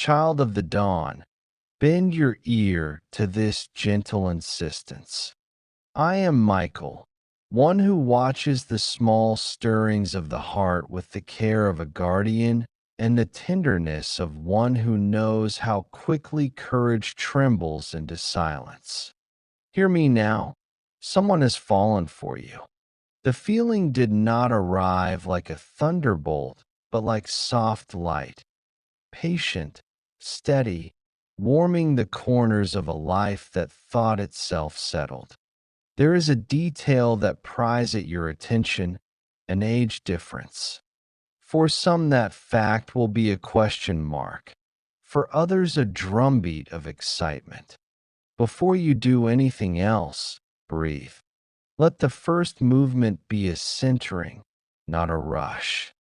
Child of the dawn, bend your ear to this gentle insistence. I am Michael, one who watches the small stirrings of the heart with the care of a guardian and the tenderness of one who knows how quickly courage trembles into silence. Hear me now. Someone has fallen for you. The feeling did not arrive like a thunderbolt, but like soft light, patient, steady, warming the corners of a life that thought itself settled. There is a detail that pries at your attention, an age difference. For some, that fact will be a question mark. For others, a drumbeat of excitement. Before you do anything else, breathe. Let the first movement be a centering, not a rush.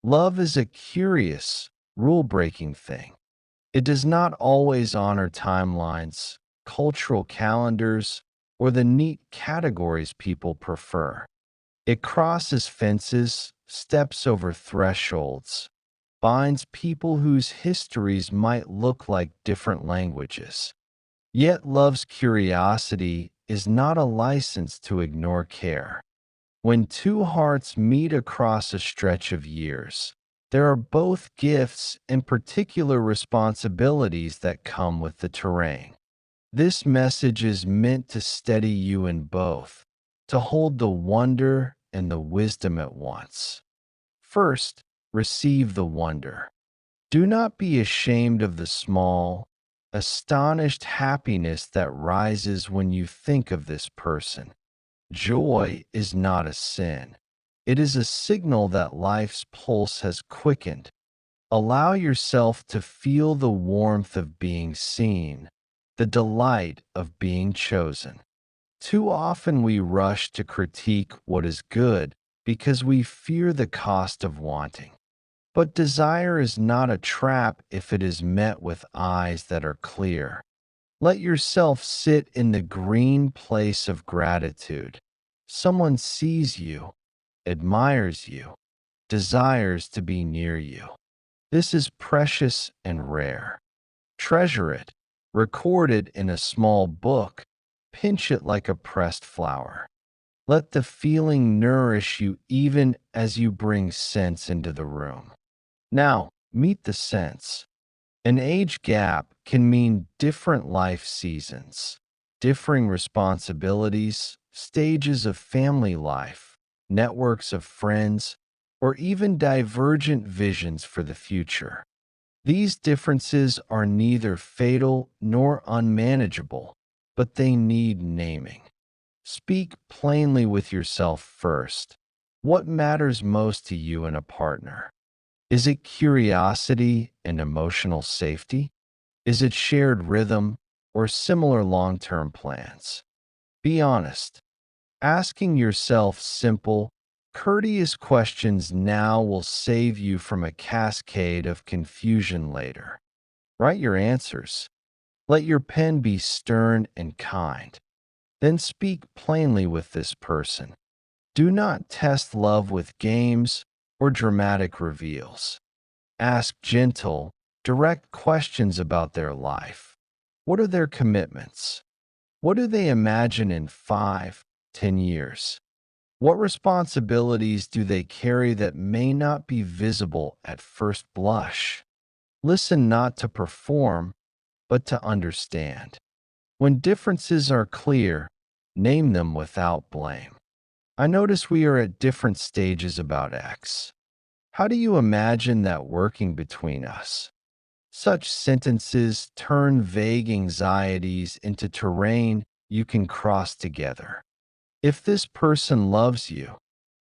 Love is a curious, rule-breaking thing. It does not always honor timelines, cultural calendars, or the neat categories people prefer. It crosses fences, steps over thresholds, binds people whose histories might look like different languages. Yet love's curiosity is not a license to ignore care. When two hearts meet across a stretch of years, there are both gifts and particular responsibilities that come with the terrain. This message is meant to steady you in both, to hold the wonder and the wisdom at once. First, receive the wonder. Do not be ashamed of the small, astonished happiness that rises when you think of this person. Joy is not a sin. It is a signal that life's pulse has quickened. Allow yourself to feel the warmth of being seen, the delight of being chosen. Too often we rush to critique what is good because we fear the cost of wanting. But desire is not a trap if it is met with eyes that are clear. Let yourself sit in the green place of gratitude. Someone sees you, admires you, desires to be near you. This is precious and rare. Treasure it, record it in a small book, pinch it like a pressed flower. Let the feeling nourish you even as you bring sense into the room. Now, meet the sense. An age gap can mean different life seasons, differing responsibilities, stages of family life, networks of friends, or even divergent visions for the future. These differences are neither fatal nor unmanageable, but they need naming. Speak plainly with yourself first. What matters most to you in a partner? Is it curiosity and emotional safety? Is it shared rhythm or similar long-term plans? Be honest. Asking yourself simple, courteous questions now will save you from a cascade of confusion later. Write your answers. Let your pen be stern and kind. Then speak plainly with this person. Do not test love with games or dramatic reveals. Ask gentle, direct questions about their life. What are their commitments? What do they imagine in 5, 10 years? What responsibilities do they carry that may not be visible at first blush? Listen not to perform, but to understand. When differences are clear, name them without blame. I notice we are at different stages about X. How do you imagine that working between us? Such sentences turn vague anxieties into terrain you can cross together. If this person loves you,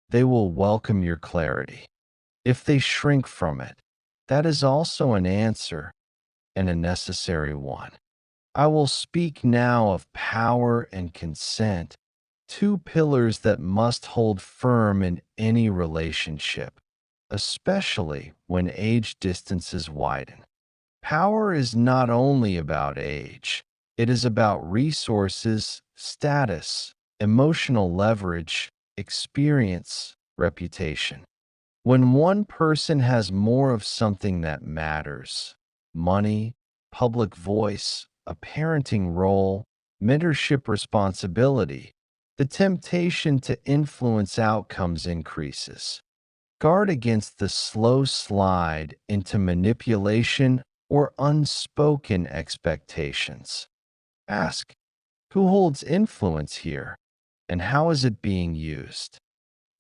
they will welcome your clarity. If they shrink from it, that is also an answer, and a necessary one. I will speak now of power and consent, two pillars that must hold firm in any relationship, especially when age distances widen. Power is not only about age, it is about resources, status, emotional leverage, experience, reputation. When one person has more of something that matters, money, public voice, a parenting role, mentorship responsibility, the temptation to influence outcomes increases. Guard against the slow slide into manipulation or unspoken expectations. Ask, who holds influence here, and how is it being used?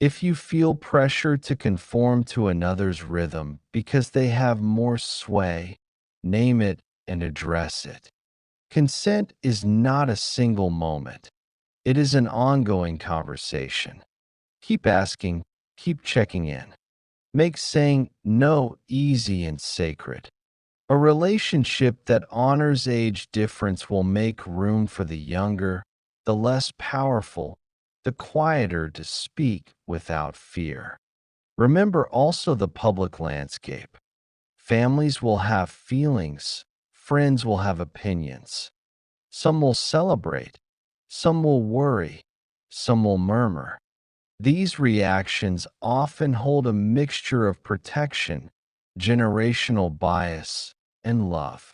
If you feel pressure to conform to another's rhythm because they have more sway, name it and address it. Consent is not a single moment, it is an ongoing conversation. Keep asking, keep checking in. Make saying no easy and sacred. A relationship that honors age difference will make room for the younger, the less powerful, the quieter to speak without fear. Remember also the public landscape. Families will have feelings, friends will have opinions. Some will celebrate, some will worry, some will murmur. These reactions often hold a mixture of protection, generational bias, and love.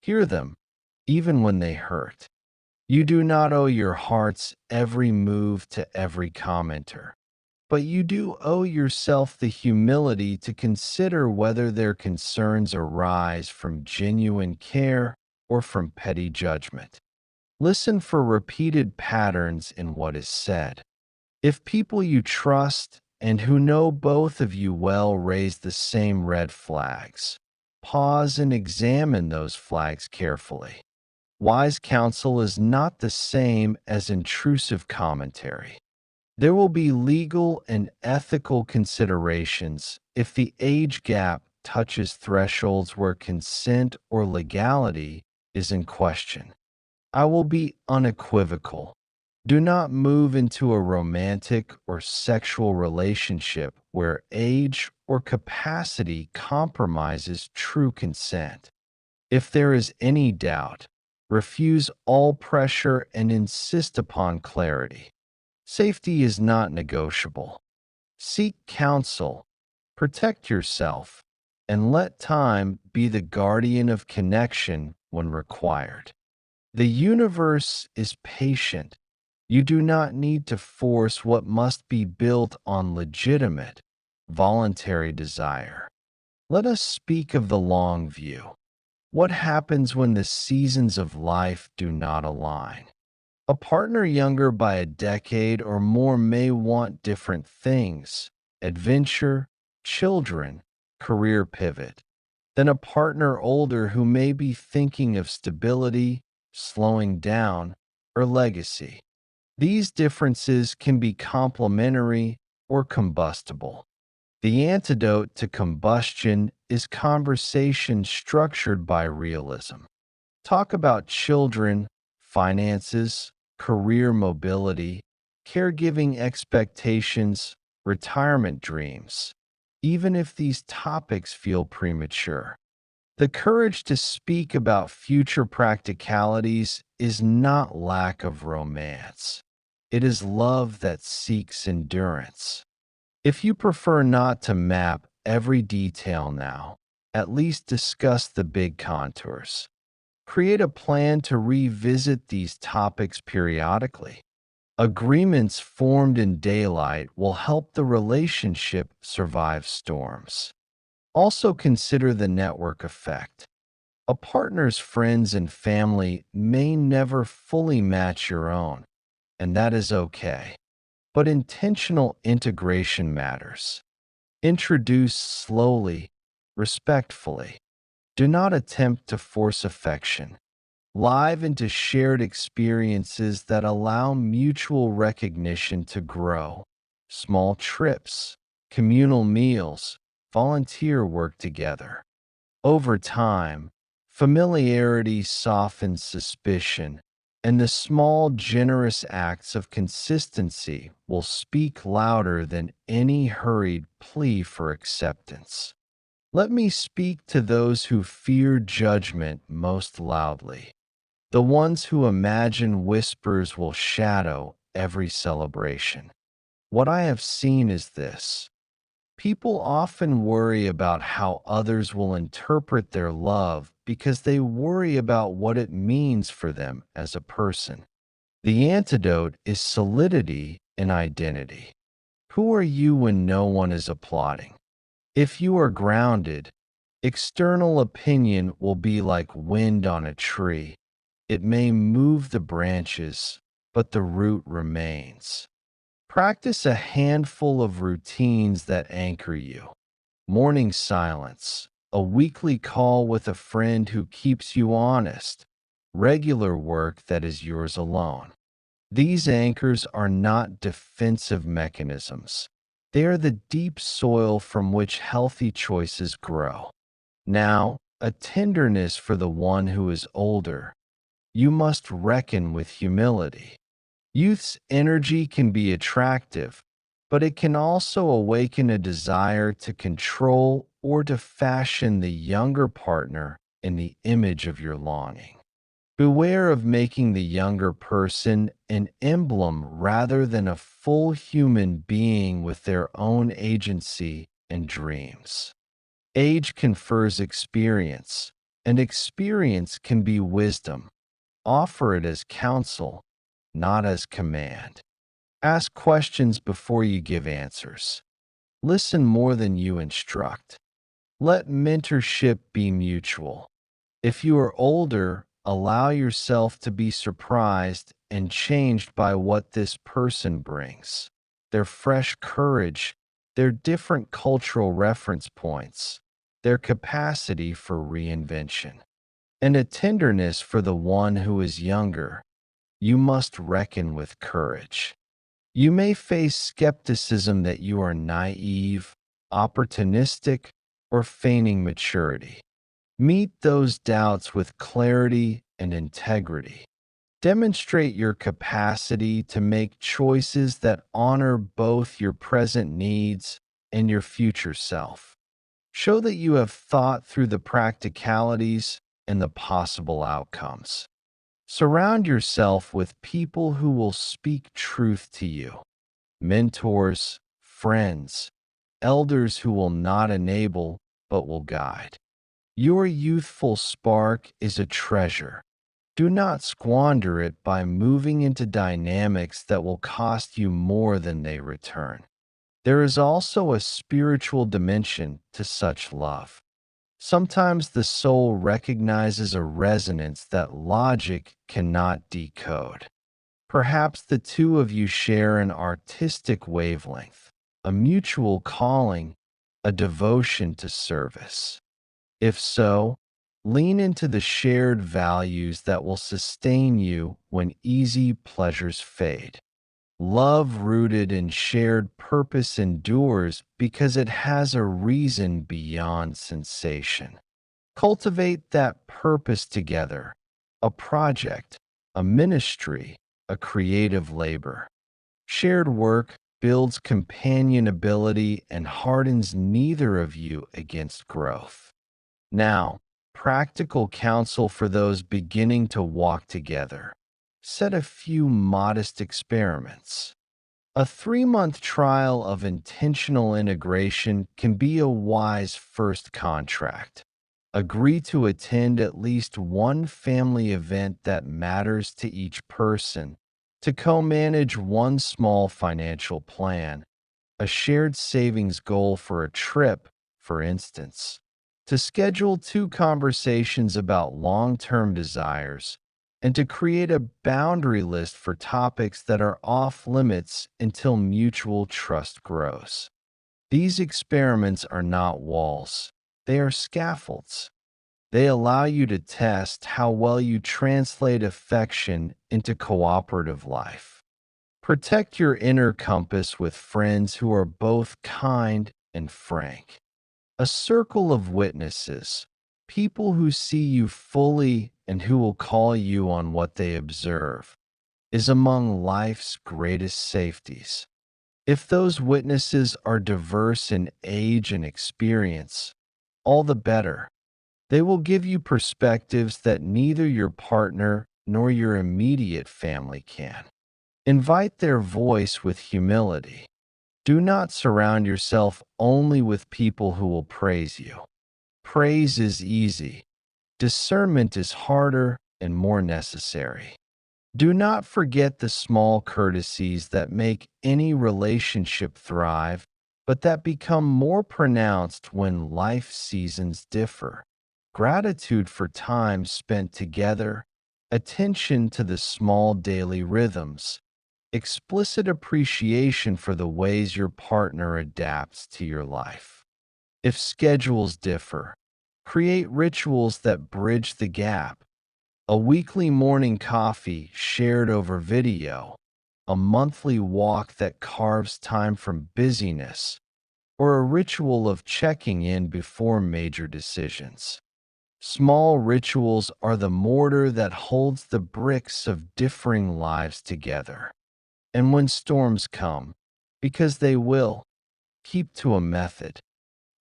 Hear them, even when they hurt. You do not owe your heart's every move to every commenter, but you do owe yourself the humility to consider whether their concerns arise from genuine care or from petty judgment. Listen for repeated patterns in what is said. If people you trust and who know both of you well raise the same red flags, pause and examine those flags carefully. Wise counsel is not the same as intrusive commentary. There will be legal and ethical considerations if the age gap touches thresholds where consent or legality is in question. I will be unequivocal. Do not move into a romantic or sexual relationship where age or capacity compromises true consent. If there is any doubt, refuse all pressure and insist upon clarity. Safety is not negotiable. Seek counsel, protect yourself, and let time be the guardian of connection when required. The universe is patient. You do not need to force what must be built on legitimate, voluntary desire. Let us speak of the long view. What happens when the seasons of life do not align? A partner younger by a decade or more may want different things: adventure, children, career pivot, than a partner older who may be thinking of stability, slowing down, or legacy. These differences can be complementary or combustible. The antidote to combustion is conversation structured by realism. Talk about children, finances, career mobility, caregiving expectations, retirement dreams, even if these topics feel premature. The courage to speak about future practicalities is not lack of romance. It is love that seeks endurance. If you prefer not to map every detail now, at least discuss the big contours. Create a plan to revisit these topics periodically. Agreements formed in daylight will help the relationship survive storms. Also consider the network effect. A partner's friends and family may never fully match your own, and that is okay. But intentional integration matters. Introduce slowly, respectfully. Do not attempt to force affection. Live into shared experiences that allow mutual recognition to grow. Small trips, communal meals, volunteer work together. Over time, familiarity softens suspicion, and the small, generous acts of consistency will speak louder than any hurried plea for acceptance. Let me speak to those who fear judgment most loudly. The ones who imagine whispers will shadow every celebration. What I have seen is this. People often worry about how others will interpret their love because they worry about what it means for them as a person. The antidote is solidity and identity. Who are you when no one is applauding? If you are grounded, external opinion will be like wind on a tree. It may move the branches, but the root remains. Practice a handful of routines that anchor you. Morning silence, a weekly call with a friend who keeps you honest, regular work that is yours alone. These anchors are not defensive mechanisms. They are the deep soil from which healthy choices grow. Now, a tenderness for the one who is older. You must reckon with humility. Youth's energy can be attractive, but it can also awaken a desire to control or to fashion the younger partner in the image of your longing. Beware of making the younger person an emblem rather than a full human being with their own agency and dreams. Age confers experience, and experience can be wisdom. Offer it as counsel, not as command. Ask questions before you give answers. Listen more than you instruct. Let mentorship be mutual. If you are older, allow yourself to be surprised and changed by what this person brings. Their fresh courage, their different cultural reference points, their capacity for reinvention, and a tenderness for the one who is younger. You must reckon with courage. You may face skepticism that you are naive, opportunistic, or feigning maturity. Meet those doubts with clarity and integrity. Demonstrate your capacity to make choices that honor both your present needs and your future self. Show that you have thought through the practicalities and the possible outcomes. Surround yourself with people who will speak truth to you. Mentors, friends, elders who will not enable but will guide. Your youthful spark is a treasure. Do not squander it by moving into dynamics that will cost you more than they return. There is also a spiritual dimension to such love. Sometimes the soul recognizes a resonance that logic cannot decode. Perhaps the two of you share an artistic wavelength, a mutual calling, a devotion to service. If so, lean into the shared values that will sustain you when easy pleasures fade. Love rooted in shared purpose endures because it has a reason beyond sensation. Cultivate that purpose together, a project, a ministry, a creative labor. Shared work builds companionability and hardens neither of you against growth. Now, practical counsel for those beginning to walk together. Set a few modest experiments. A 3-month trial of intentional integration can be a wise first contract. Agree to attend at least one family event that matters to each person, to co-manage one small financial plan, a shared savings goal for a trip, for instance, to schedule 2 conversations about long-term desires, and to create a boundary list for topics that are off limits until mutual trust grows. These experiments are not walls, they are scaffolds. They allow you to test how well you translate affection into cooperative life. Protect your inner compass with friends who are both kind and frank. A circle of witnesses, people who see you fully and who will call you on what they observe, is among life's greatest safeties. If those witnesses are diverse in age and experience, all the better. They will give you perspectives that neither your partner nor your immediate family can. Invite their voice with humility. Do not surround yourself only with people who will praise you. Praise is easy. Discernment is harder and more necessary. Do not forget the small courtesies that make any relationship thrive, but that become more pronounced when life seasons differ. Gratitude for time spent together, attention to the small daily rhythms, explicit appreciation for the ways your partner adapts to your life. If schedules differ, create rituals that bridge the gap. A weekly morning coffee shared over video, a monthly walk that carves time from busyness, or a ritual of checking in before major decisions. Small rituals are the mortar that holds the bricks of differing lives together. And when storms come, because they will, keep to a method.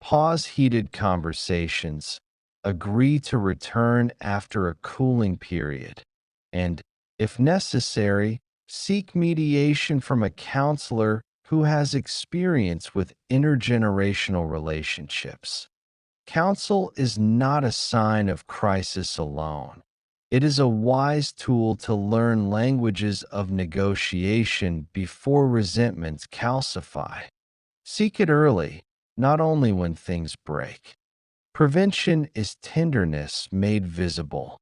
Pause heated conversations, agree to return after a cooling period, and, if necessary, seek mediation from a counselor who has experience with intergenerational relationships. Counsel is not a sign of crisis alone. It is a wise tool to learn languages of negotiation before resentments calcify. Seek it early, not only when things break. Prevention is tenderness made visible.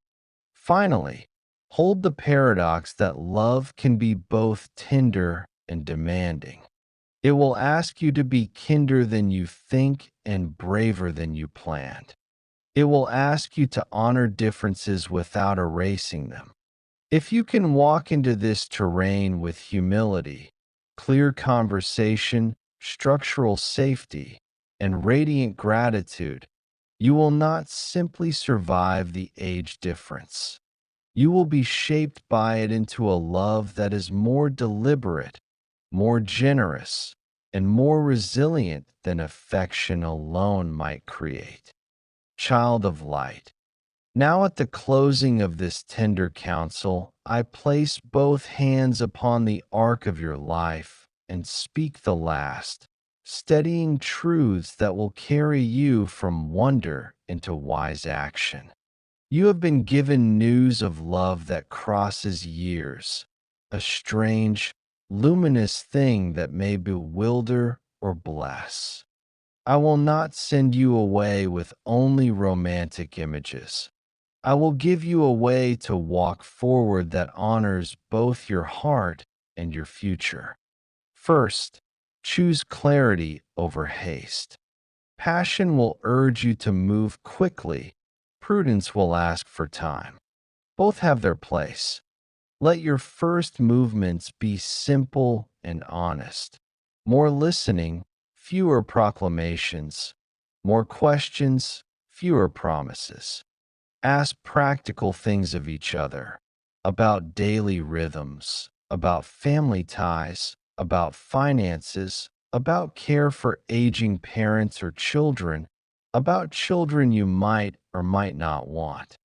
Finally, hold the paradox that love can be both tender and demanding. It will ask you to be kinder than you think and braver than you planned. It will ask you to honor differences without erasing them. If you can walk into this terrain with humility, clear conversation, structural safety, and radiant gratitude, you will not simply survive the age difference. You will be shaped by it into a love that is more deliberate, more generous, and more resilient than affection alone might create. Child of light. Now, at the closing of this tender counsel, I place both hands upon the ark of your life and speak the last, steadying truths that will carry you from wonder into wise action. You have been given news of love that crosses years, a strange, luminous thing that may bewilder or bless. I will not send you away with only romantic images. I will give you a way to walk forward that honors both your heart and your future. First, choose clarity over haste. Passion will urge you to move quickly. Prudence will ask for time. Both have their place. Let your first movements be simple and honest. More listening, fewer proclamations. More questions, fewer promises. Ask practical things of each other, about daily rhythms, about family ties, about finances, about care for aging parents or children, about children you might or might not want.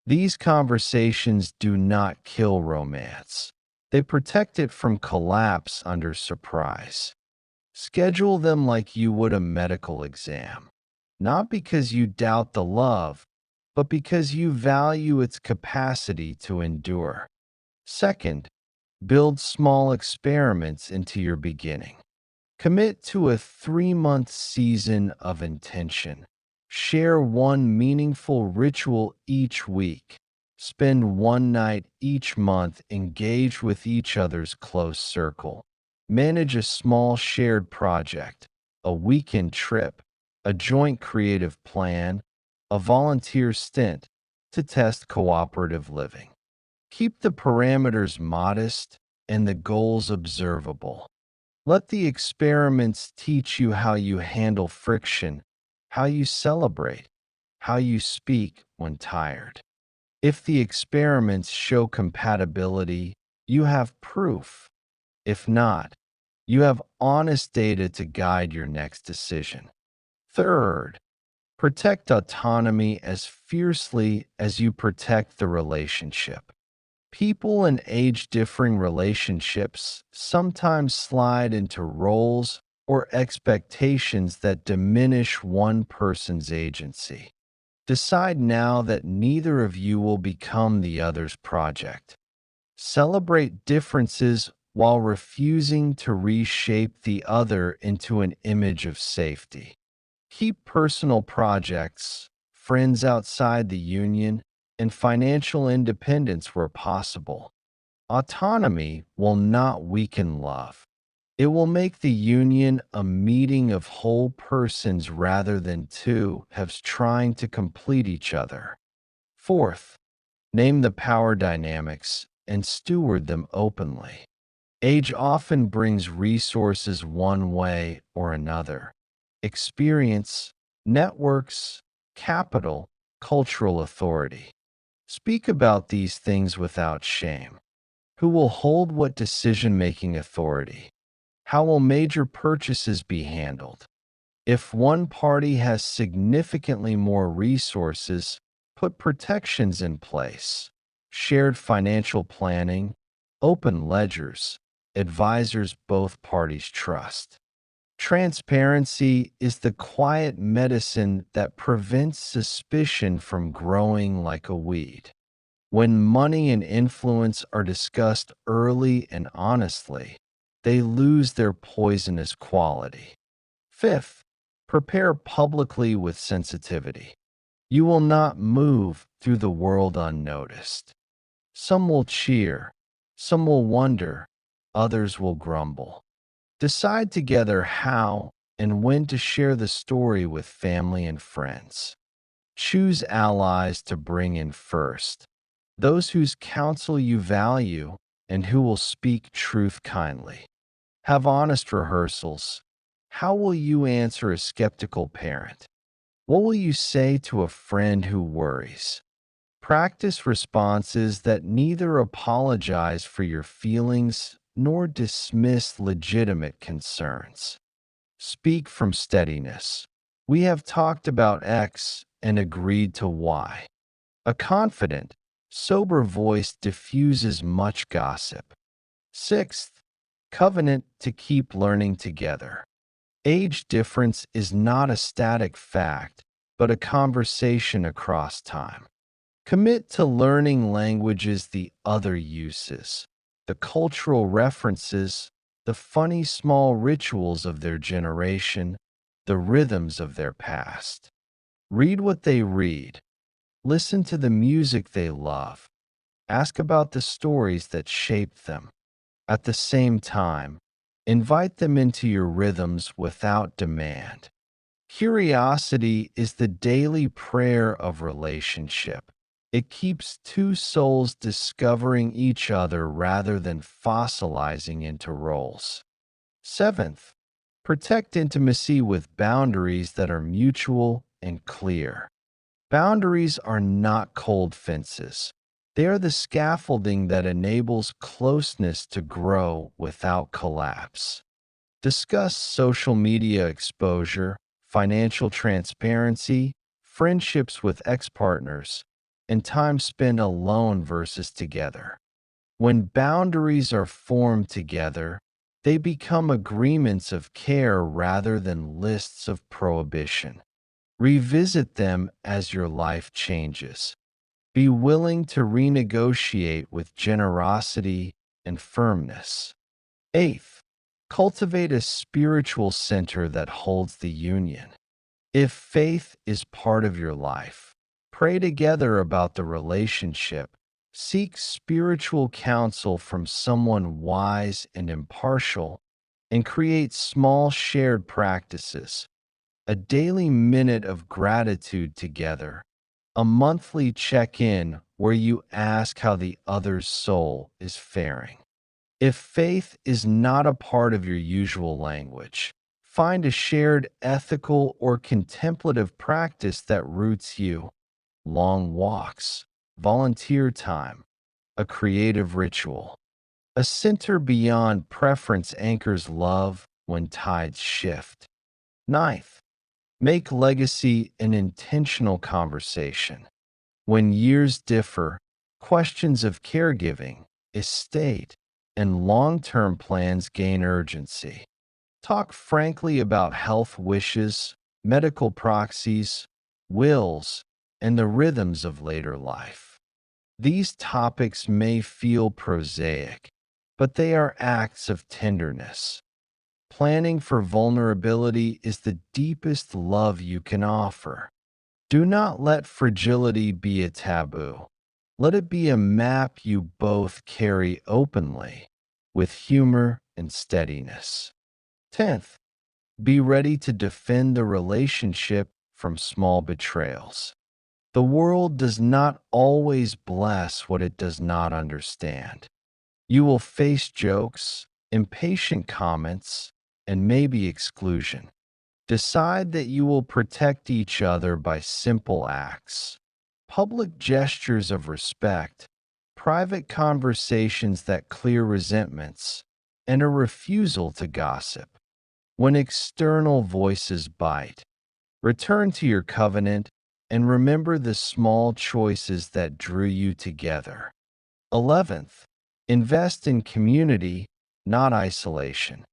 These conversations do not kill romance. They protect it from collapse under surprise. Schedule them like you would a medical exam, not because you doubt the love, but because you value its capacity to endure. Second, build small experiments into your beginning. Commit to a 3-month season of intention. Share one meaningful ritual each week. Spend one night each month engaged with each other's close circle. Manage a small shared project, a weekend trip, a joint creative plan, a volunteer stint to test cooperative living. Keep the parameters modest and the goals observable. Let the experiments teach you how you handle friction, how you celebrate, how you speak when tired. If the experiments show compatibility, you have proof. If not, you have honest data to guide your next decision. Third, protect autonomy as fiercely as you protect the relationship. People in age differing relationships sometimes slide into roles or expectations that diminish one person's agency. Decide now that neither of you will become the other's project. Celebrate differences while refusing to reshape the other into an image of safety. Keep personal projects, friends outside the union, and financial independence where possible. Autonomy will not weaken love. It will make the union a meeting of whole persons rather than two halves trying to complete each other. Fourth, name the power dynamics and steward them openly. Age often brings resources one way or another: experience, networks, capital, cultural authority. Speak about these things without shame. Who will hold what decision-making authority? How will major purchases be handled? If one party has significantly more resources, put protections in place. Shared financial planning, open ledgers, advisors both parties trust. Transparency is the quiet medicine that prevents suspicion from growing like a weed. When money and influence are discussed early and honestly, they lose their poisonous quality. Fifth, prepare publicly with sensitivity. You will not move through the world unnoticed. Some will cheer, some will wonder, others will grumble. Decide together how and when to share the story with family and friends. Choose allies to bring in first, those whose counsel you value and who will speak truth kindly. Have honest rehearsals. How will you answer a skeptical parent? What will you say to a friend who worries? Practice responses that neither apologize for your feelings nor dismiss legitimate concerns. Speak from steadiness. We have talked about X and agreed to Y. A confident, sober voice diffuses much gossip. Sixth, covenant to keep learning together. Age difference is not a static fact, but a conversation across time. Commit to learning languages the other uses, the cultural references, the funny small rituals of their generation, the rhythms of their past. Read what they read. Listen to the music they love. Ask about the stories that shaped them. At the same time, invite them into your rhythms without demand. Curiosity is the daily prayer of relationship. It keeps two souls discovering each other rather than fossilizing into roles. Seventh, protect intimacy with boundaries that are mutual and clear. Boundaries are not cold fences. They are the scaffolding that enables closeness to grow without collapse. Discuss social media exposure, financial transparency, friendships with ex-partners, and time spent alone versus together. When boundaries are formed together, they become agreements of care rather than lists of prohibition. Revisit them as your life changes. Be willing to renegotiate with generosity and firmness. Eighth, cultivate a spiritual center that holds the union. If faith is part of your life, pray together about the relationship. Seek spiritual counsel from someone wise and impartial, and create small shared practices: a daily minute of gratitude together, a monthly check-in where you ask how the other's soul is faring. If faith is not a part of your usual language, find a shared ethical or contemplative practice that roots you: long walks, volunteer time, a creative ritual. A center beyond preference anchors love when tides shift. Ninth, make legacy an intentional conversation. When years differ, questions of caregiving, estate, and long-term plans gain urgency. Talk frankly about health wishes, medical proxies, wills, and the rhythms of later life. These topics may feel prosaic, but they are acts of tenderness. Planning for vulnerability is the deepest love you can offer. Do not let fragility be a taboo. Let it be a map you both carry openly, with humor and steadiness. 10th, be ready to defend the relationship from small betrayals. The world does not always bless what it does not understand. You will face jokes, impatient comments, and maybe exclusion. Decide that you will protect each other by simple acts, public gestures of respect, private conversations that clear resentments, and a refusal to gossip. When external voices bite, return to your covenant and remember the small choices that drew you together. 11th, invest in community, not isolation.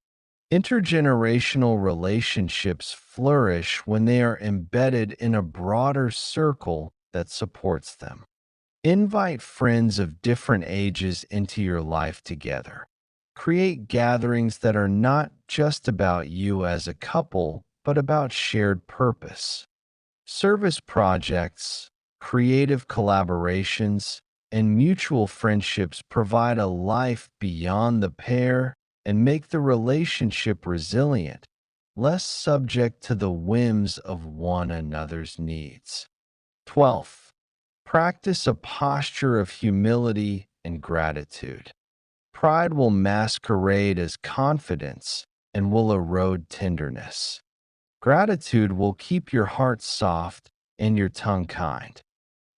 Intergenerational relationships flourish when they are embedded in a broader circle that supports them. Invite friends of different ages into your life together. Create gatherings that are not just about you as a couple, but about shared purpose. Service projects, creative collaborations, and mutual friendships provide a life beyond the pair and make the relationship resilient, less subject to the whims of one another's needs. 12th, practice a posture of humility and gratitude. Pride will masquerade as confidence and will erode tenderness. Gratitude will keep your heart soft and your tongue kind.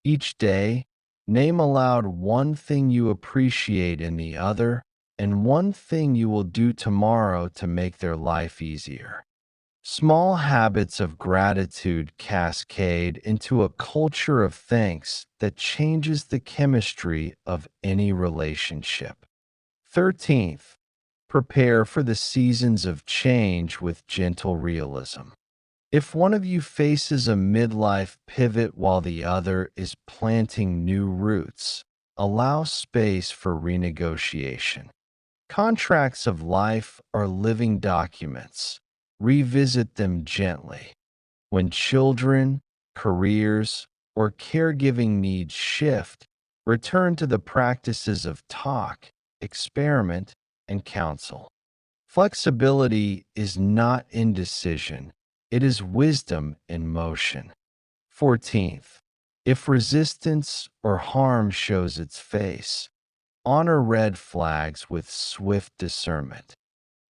Each day, name aloud one thing you appreciate in the other and one thing you will do tomorrow to make their life easier. Small habits of gratitude cascade into a culture of thanks that changes the chemistry of any relationship. 13th, prepare for the seasons of change with gentle realism. If one of you faces a midlife pivot while the other is planting new roots, allow space for renegotiation. Contracts of life are living documents. Revisit them gently. When children, careers, or caregiving needs shift, return to the practices of talk, experiment, and counsel. Flexibility is not indecision, it is wisdom in motion. 14th, if resistance or harm shows its face, honor red flags with swift discernment.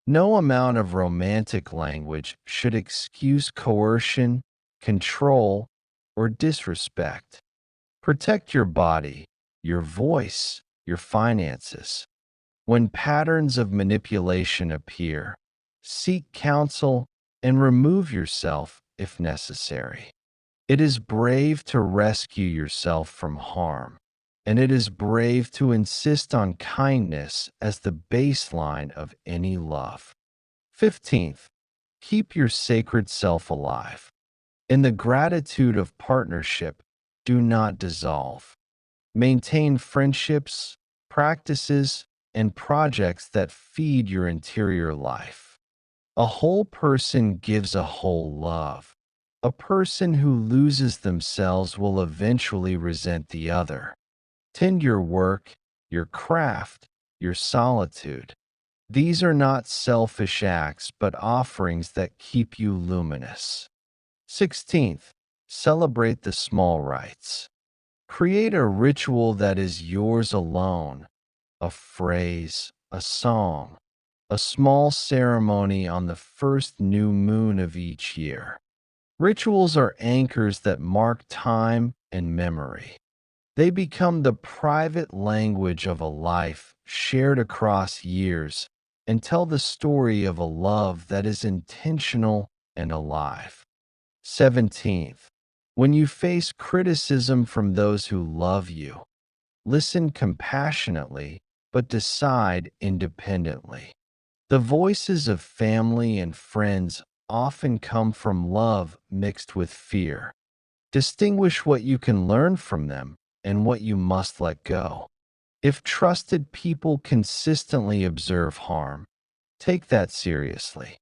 No amount of romantic language should excuse coercion, control, or disrespect. Protect your body, your voice, your finances. When patterns of manipulation appear, seek counsel and remove yourself if necessary. It is brave to rescue yourself from harm, and it is brave to insist on kindness as the baseline of any love. 15th, keep your sacred self alive. In the gratitude of partnership, do not dissolve. Maintain friendships, practices, and projects that feed your interior life. A whole person gives a whole love. A person who loses themselves will eventually resent the other. Tend your work, your craft, your solitude. These are not selfish acts, but offerings that keep you luminous. 16th, celebrate the small rites. Create a ritual that is yours alone, a phrase, a song, a small ceremony on the first new moon of each year. Rituals are anchors that mark time and memory. They become the private language of a life shared across years and tell the story of a love that is intentional and alive. 17th, when you face criticism from those who love you, listen compassionately but decide independently. The voices of family and friends often come from love mixed with fear. Distinguish what you can learn from them and what you must let go. If trusted people consistently observe harm, take that seriously.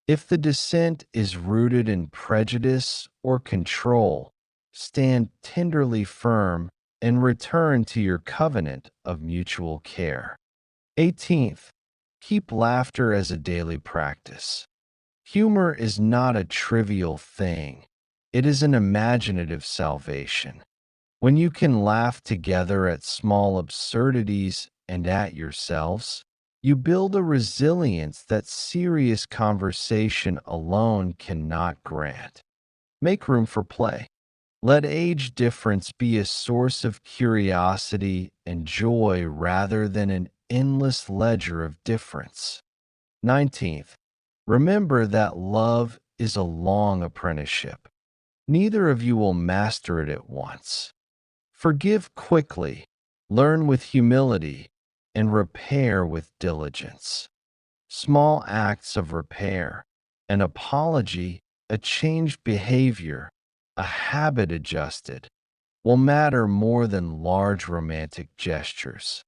If the dissent is rooted in prejudice or control, stand tenderly firm and return to your covenant of mutual care. 18th, keep laughter as a daily practice. Humor is not a trivial thing, it is an imaginative salvation. When you can laugh together at small absurdities and at yourselves, you build a resilience that serious conversation alone cannot grant. Make room for play. Let age difference be a source of curiosity and joy rather than an endless ledger of difference. 19th, remember that love is a long apprenticeship. Neither of you will master it at once. Forgive quickly, learn with humility, and repair with diligence. Small acts of repair, an apology, a changed behavior, a habit adjusted, will matter more than large romantic gestures.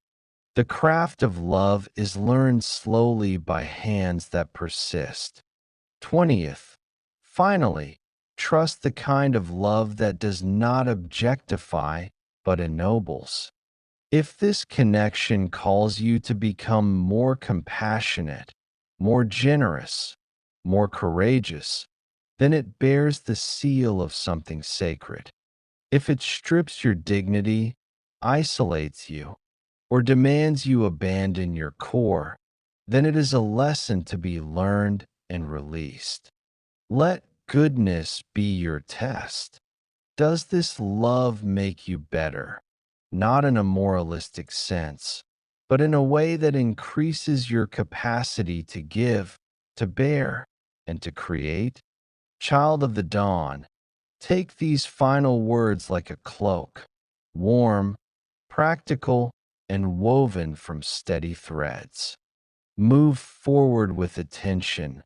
The craft of love is learned slowly by hands that persist. 20th, finally, trust the kind of love that does not objectify but ennobles. If this connection calls you to become more compassionate, more generous, more courageous, then it bears the seal of something sacred. If it strips your dignity, isolates you, or demands you abandon your core, then it is a lesson to be learned and released. Let goodness be your test. Does this love make you better? Not in a moralistic sense, but in a way that increases your capacity to give, to bear, and to create? Child of the dawn, take these final words like a cloak, warm, practical, and woven from steady threads. Move forward with attention,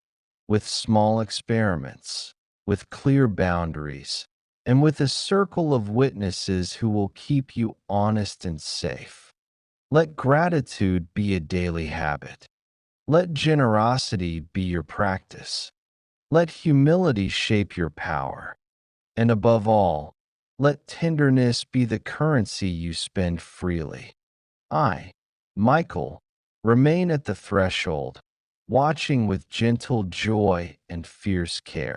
with small experiments, with clear boundaries, and with a circle of witnesses who will keep you honest and safe. Let gratitude be a daily habit. Let generosity be your practice. Let humility shape your power. And above all, let tenderness be the currency you spend freely. I, Michael, remain at the threshold, watching with gentle joy and fierce care.